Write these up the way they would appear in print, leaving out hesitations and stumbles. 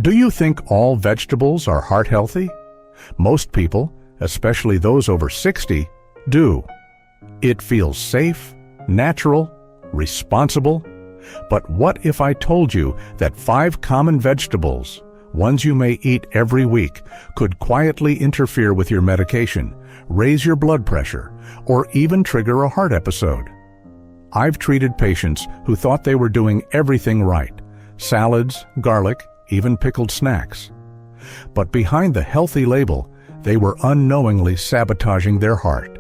Do you think all vegetables are heart healthy? Most people, especially those over 60, do. It feels safe, natural, responsible. But what if I told you that 5 common vegetables, ones you may eat every week, could quietly interfere with your medication, raise your blood pressure, or even trigger a heart episode? I've treated patients who thought they were doing everything right: salads, garlic, even pickled snacks. But behind the healthy label, they were unknowingly sabotaging their heart.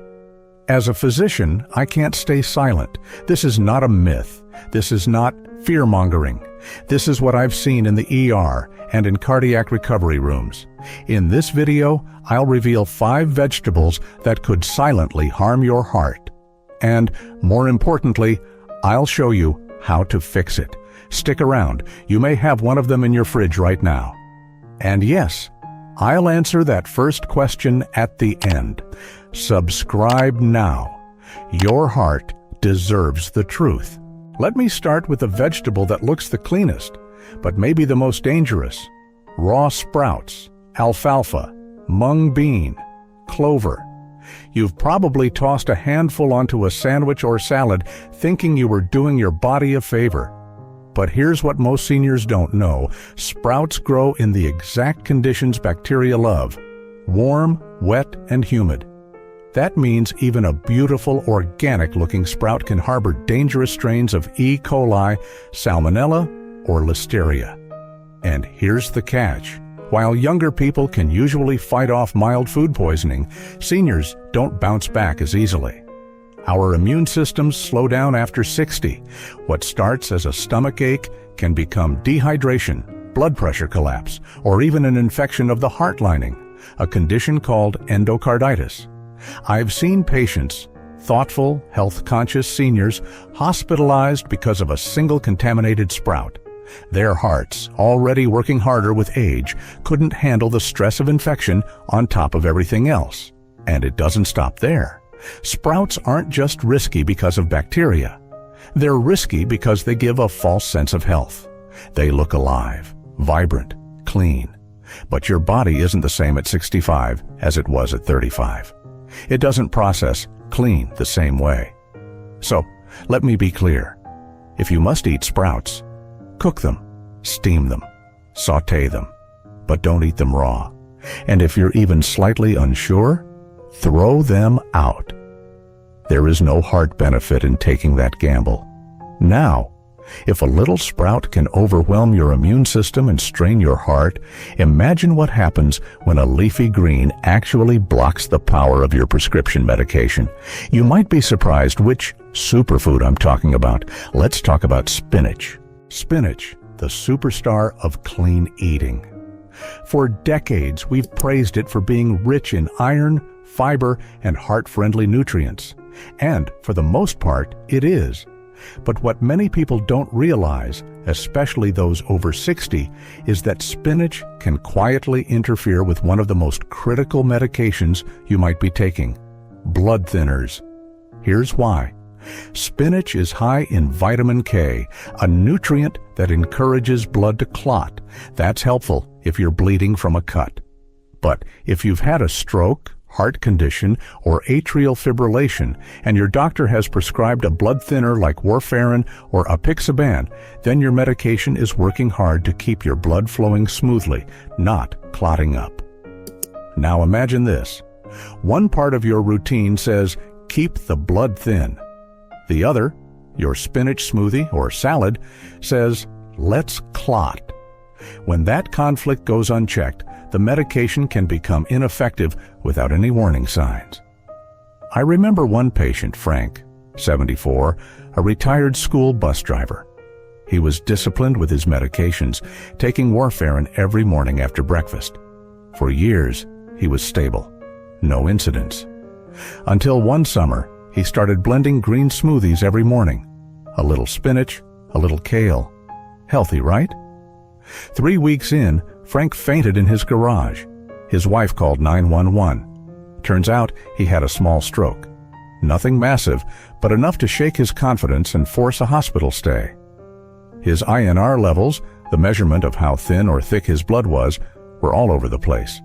As a physician, I can't stay silent. This is not a myth. This is not fear-mongering. This is what I've seen in the ER and in cardiac recovery rooms. In this video, I'll reveal 5 vegetables that could silently harm your heart. And, more importantly, I'll show you how to fix it. Stick around. You may have one of them in your fridge right now. And yes, I'll answer that first question at the end. Subscribe now. Your heart deserves the truth. Let me start with the vegetable that looks the cleanest, but maybe the most dangerous: raw sprouts, alfalfa, mung bean, clover. You've probably tossed a handful onto a sandwich or salad thinking you were doing your body a favor. But here's what most seniors don't know: sprouts grow in the exact conditions bacteria love: warm, wet, and humid. That means even a beautiful, organic-looking sprout can harbor dangerous strains of E. coli, salmonella, or listeria. And here's the catch. While younger people can usually fight off mild food poisoning, seniors don't bounce back as easily. Our immune systems slow down after 60. What starts as a stomach ache can become dehydration, blood pressure collapse, or even an infection of the heart lining, a condition called endocarditis. I've seen patients, thoughtful, health-conscious seniors, hospitalized because of a single contaminated sprout. Their hearts, already working harder with age, couldn't handle the stress of infection on top of everything else. And it doesn't stop there. Sprouts aren't just risky because of bacteria. They're risky because they give a false sense of health. They look alive, vibrant, clean. But your body isn't the same at 65 as it was at 35. It doesn't process clean the same way. So, let me be clear. If you must eat sprouts, cook them, steam them, sauté them, but don't eat them raw. And if you're even slightly unsure, throw them out. There is no heart benefit in taking that gamble. Now, if a little sprout can overwhelm your immune system and strain your heart, imagine what happens when a leafy green actually blocks the power of your prescription medication. You might be surprised which superfood I'm talking about. Let's talk about spinach. Spinach, the superstar of clean eating. For decades, we've praised it for being rich in iron, fiber, and heart-friendly nutrients. And for the most part, it is. But what many people don't realize, especially those over 60, is that spinach can quietly interfere with one of the most critical medications you might be taking: blood thinners. Here's why. Spinach is high in vitamin K, a nutrient that encourages blood to clot. That's helpful if you're bleeding from a cut. But if you've had a stroke, heart condition, or atrial fibrillation, and your doctor has prescribed a blood thinner like warfarin or apixaban, then your medication is working hard to keep your blood flowing smoothly, not clotting up. Now imagine this. One part of your routine says, keep the blood thin. The other, your spinach smoothie or salad, says, let's clot. When that conflict goes unchecked, the medication can become ineffective without any warning signs. I remember one patient, Frank, 74, a retired school bus driver. He was disciplined with his medications, taking warfarin every morning after breakfast. For years, he was stable. No incidents. Until one summer, he started blending green smoothies every morning. A little spinach, a little kale. Healthy, right? 3 weeks in, Frank fainted in his garage. His wife called 911. Turns out he had a small stroke. Nothing massive, but enough to shake his confidence and force a hospital stay. His INR levels, The measurement of how thin or thick his blood was were all over the place.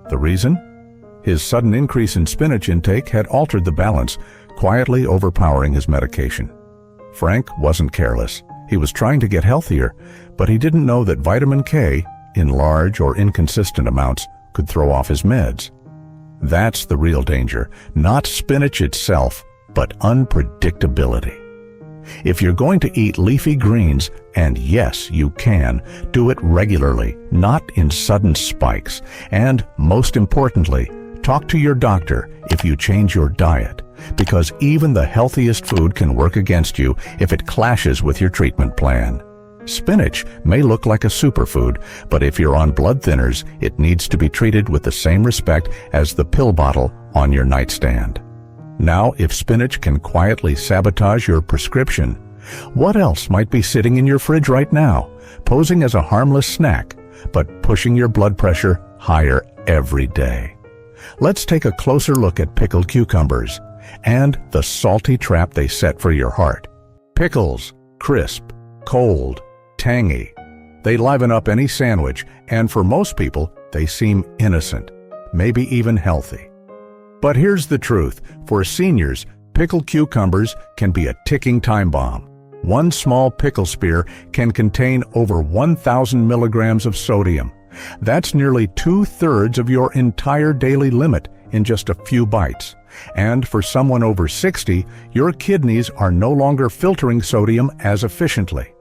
The reason? His sudden increase in spinach intake had altered the balance, quietly overpowering his medication. Frank wasn't careless. He was trying to get healthier, but he didn't know that vitamin K, in large or inconsistent amounts, could throw off his meds. That's the real danger, not spinach itself, but unpredictability. If you're going to eat leafy greens, and yes, you can, do it regularly, not in sudden spikes. And most importantly, talk to your doctor if you change your diet, because even the healthiest food can work against you if it clashes with your treatment plan. Spinach may look like a superfood, but if you're on blood thinners, it needs to be treated with the same respect as the pill bottle on your nightstand. Now, if spinach can quietly sabotage your prescription, what else might be sitting in your fridge right now, posing as a harmless snack, but pushing your blood pressure higher every day? Let's take a closer look at pickled cucumbers and the salty trap they set for your heart. Pickles, crisp, cold, tangy. They liven up any sandwich, and for most people, they seem innocent, maybe even healthy. But here's the truth. For seniors, pickled cucumbers can be a ticking time bomb. One small pickle spear can contain over 1,000 milligrams of sodium. That's nearly 2/3 of your entire daily limit in just a few bites. And for someone over 60, your kidneys are no longer filtering sodium as efficiently.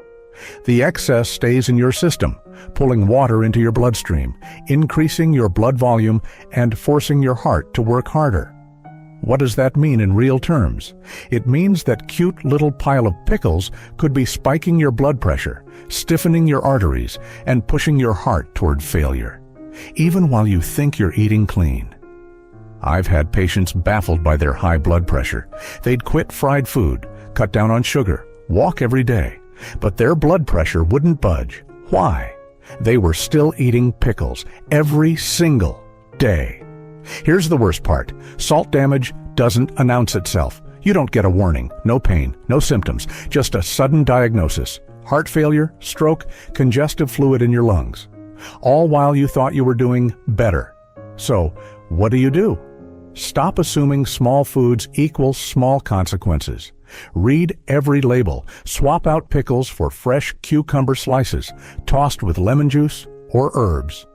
The excess stays in your system, pulling water into your bloodstream, increasing your blood volume, and forcing your heart to work harder. What does that mean in real terms? It means that cute little pile of pickles could be spiking your blood pressure, stiffening your arteries, and pushing your heart toward failure, even while you think you're eating clean. I've had patients baffled by their high blood pressure. They'd quit fried food, cut down on sugar, walk every day, but their blood pressure wouldn't budge. Why? They were still eating pickles every single day. Here's the worst part. Salt damage doesn't announce itself. You don't get a warning, no pain, no symptoms, just a sudden diagnosis. Heart failure, stroke, congestive fluid in your lungs. All while you thought you were doing better. So, what do? Stop assuming small foods equal small consequences. Read every label. Swap out pickles for fresh cucumber slices, tossed with lemon juice or herbs.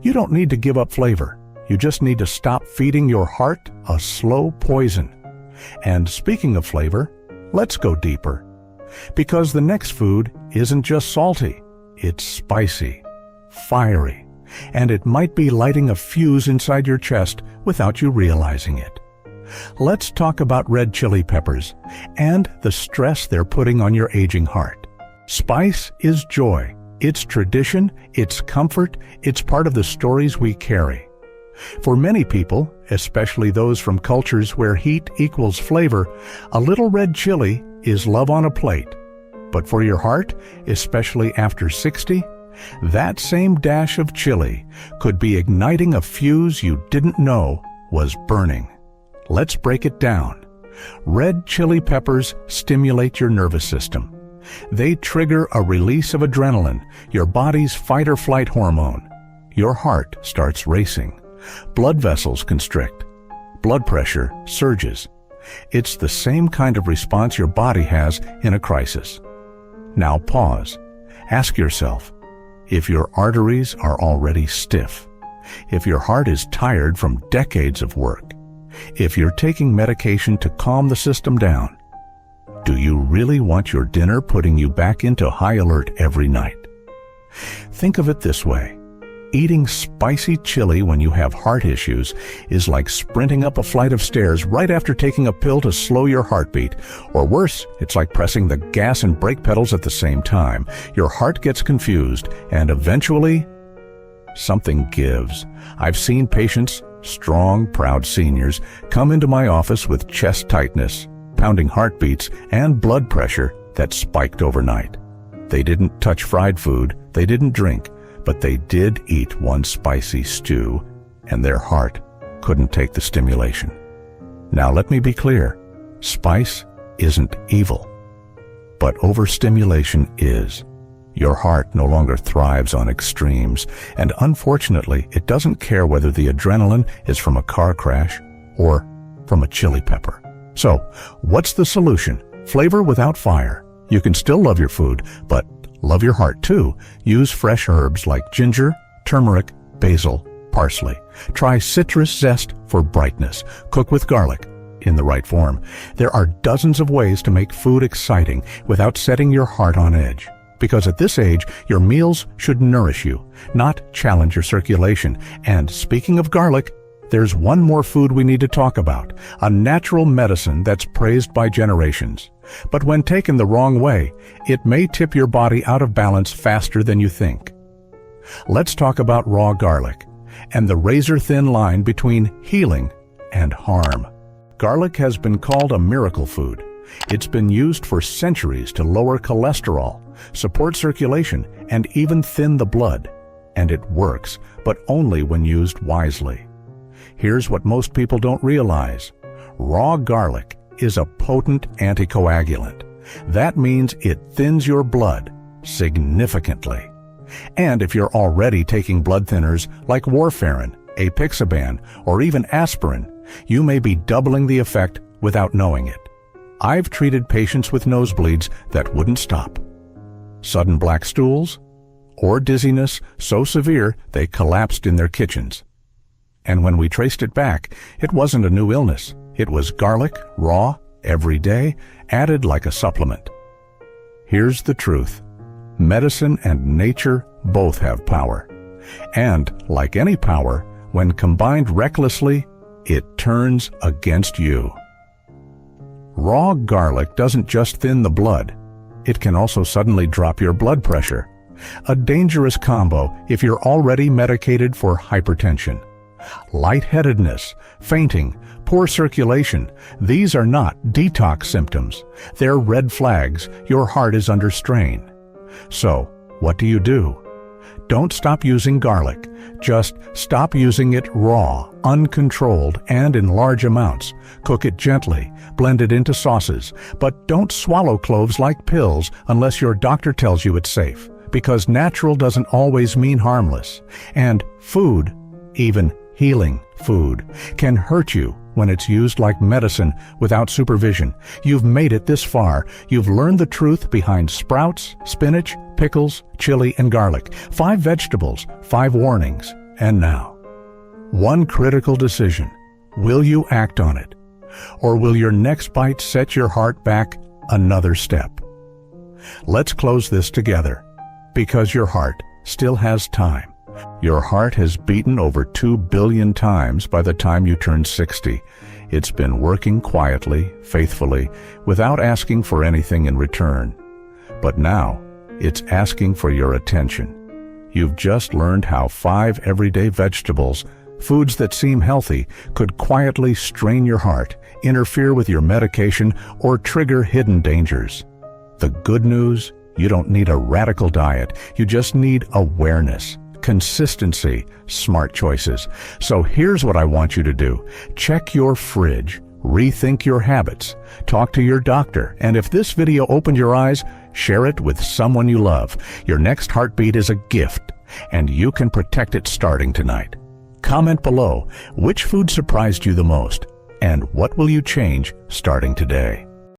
You don't need to give up flavor. You just need to stop feeding your heart a slow poison. And speaking of flavor, let's go deeper. Because the next food isn't just salty, it's spicy, fiery, and it might be lighting a fuse inside your chest without you realizing it. Let's talk about red chili peppers and the stress they're putting on your aging heart. Spice is joy. It's tradition, it's comfort, it's part of the stories we carry. For many people, especially those from cultures where heat equals flavor, a little red chili is love on a plate. But for your heart, especially after 60, that same dash of chili could be igniting a fuse you didn't know was burning. Let's break it down. Red chili peppers stimulate your nervous system. They trigger a release of adrenaline, your body's fight-or-flight hormone. Your heart starts racing. Blood vessels constrict. Blood pressure surges. It's the same kind of response your body has in a crisis. Now pause. Ask yourself, if your arteries are already stiff, if your heart is tired from decades of work, if you're taking medication to calm the system down, do you really want your dinner putting you back into high alert every night? Think of it this way. Eating spicy chili when you have heart issues is like sprinting up a flight of stairs right after taking a pill to slow your heartbeat. Or worse, it's like pressing the gas and brake pedals at the same time. Your heart gets confused, and eventually, something gives. I've seen patients, strong, proud seniors, come into my office with chest tightness, pounding heartbeats, and blood pressure that spiked overnight. They didn't touch fried food, they didn't drink, but they did eat one spicy stew, and their heart couldn't take the stimulation. Now let me be clear, spice isn't evil, but overstimulation is. Your heart no longer thrives on extremes, and unfortunately, it doesn't care whether the adrenaline is from a car crash or from a chili pepper. So, what's the solution? Flavor without fire. You can still love your food, but love your heart too. Use fresh herbs like ginger, turmeric, basil, parsley. Try citrus zest for brightness. Cook with garlic in the right form. There are dozens of ways to make food exciting without setting your heart on edge. Because at this age, your meals should nourish you, not challenge your circulation. And speaking of garlic, there's one more food we need to talk about, a natural medicine that's praised by generations. But when taken the wrong way, it may tip your body out of balance faster than you think. Let's talk about raw garlic and the razor-thin line between healing and harm. Garlic has been called a miracle food. It's been used for centuries to lower cholesterol, support circulation, and even thin the blood. And it works, but only when used wisely. Here's what most people don't realize. Raw garlic is a potent anticoagulant. That means it thins your blood significantly. And if you're already taking blood thinners like warfarin, apixaban, or even aspirin, you may be doubling the effect without knowing it. I've treated patients with nosebleeds that wouldn't stop. Sudden black stools, or dizziness so severe they collapsed in their kitchens. And when we traced it back, it wasn't a new illness. It was garlic, raw, every day, added like a supplement. Here's the truth. Medicine and nature both have power. And, like any power, when combined recklessly, it turns against you. Raw garlic doesn't just thin the blood. It can also suddenly drop your blood pressure. A dangerous combo if you're already medicated for hypertension. Lightheadedness, fainting, poor circulation, these are not detox symptoms. They're red flags. Your heart is under strain. So, what do? Don't stop using garlic. Just stop using it raw, uncontrolled, and in large amounts. Cook it gently, blend it into sauces, but don't swallow cloves like pills unless your doctor tells you it's safe, because natural doesn't always mean harmless. And food, even healing food, can hurt you when it's used like medicine without supervision. You've made it this far. You've learned the truth behind sprouts, spinach, pickles, chili, and garlic. 5 vegetables, 5 warnings, and now, one critical decision. Will you act on it? Or will your next bite set your heart back another step? Let's close this together, because your heart still has time. Your heart has beaten over 2 billion times by the time you turn 60. It's been working quietly, faithfully, without asking for anything in return. But now, it's asking for your attention. You've just learned how 5 everyday vegetables, foods that seem healthy, could quietly strain your heart, interfere with your medication, or trigger hidden dangers. The good news? You don't need a radical diet. You just need awareness, consistency, smart choices. So here's what I want you to do. Check your fridge. Rethink your habits. Talk to your doctor. And if this video opened your eyes, share it with someone you love. Your next heartbeat is a gift, and you can protect it starting tonight. Comment below, which food surprised you the most, and what will you change starting today?